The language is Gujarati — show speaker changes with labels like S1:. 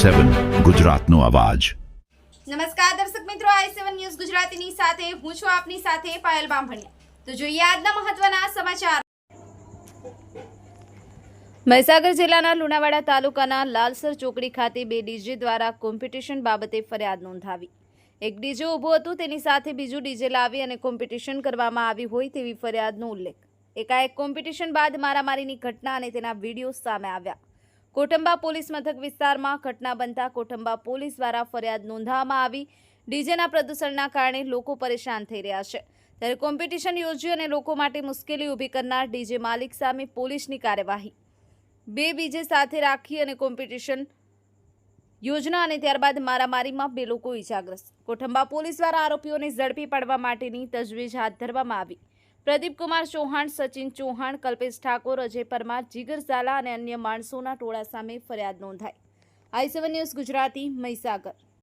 S1: i7 ગુજરાતનો અવાજ।
S2: નમસ્કાર દર્શક મિત્રો, i7 ન્યૂઝ ગુજરાતીની સાથે હું છું આપની સાથે પાયલ બામભણિયા। તો જોઈએ આજના મહત્વના સમાચાર। મહીસાગર જિલ્લાના લુણાવાડા તાલુકાના લાલસર ચોકડી ખાતે બે ડીજે દ્વારા કોમ્પિટિશન બાબતે ફરિયાદ નોંધાવી। એક ડીજે ઊભું હતું, તેની સાથે બીજું ડીજે લાવી અને કોમ્પિટિશન કરવામાં આવી હોય તેવી ફરિયાદનો ઉલ્લેખ। એકાએક કોમ્પિટિશન બાદ મારામારીની ઘટના અને તેના વિડીયો સામે આવ્યા। કોટંબા પોલીસ મથક વિસ્તારમાં ઘટના બનતા કોટંબા પોલીસ દ્વારા ફરિયાદ નોંધવામાં આવી। ડીજેના પ્રદૂષણના કારણે લોકો પરેશાન થઈ રહ્યા છે, ત્યારે કોમ્પિટિશન યોજી અને લોકો માટે મુશ્કેલી ઊભી કરનાર ડીજે માલિક સામે પોલીસની કાર્યવાહી। બે ડીજે સાથે રાખી અને કોમ્પિટિશન યોજના અને ત્યારબાદ મારામારીમાં બે લોકો ઇજાગ્રસ્ત। કોટંબા પોલીસ દ્વારા આરોપીઓને ઝડપી પાડવા માટેની તજવીજ હાથ ધરવામાં આવી। પ્રદીપ કુમાર ચૌહાણ, સચિન ચૌહાણ, કલ્પેશ ઠાકોર, અજય પરમાર, જીગર ઝાલા અને અન્ય માણસોના ટોળા સામે ફરિયાદ નોંધાઈ। i7 news Gujarati, Mahisagar.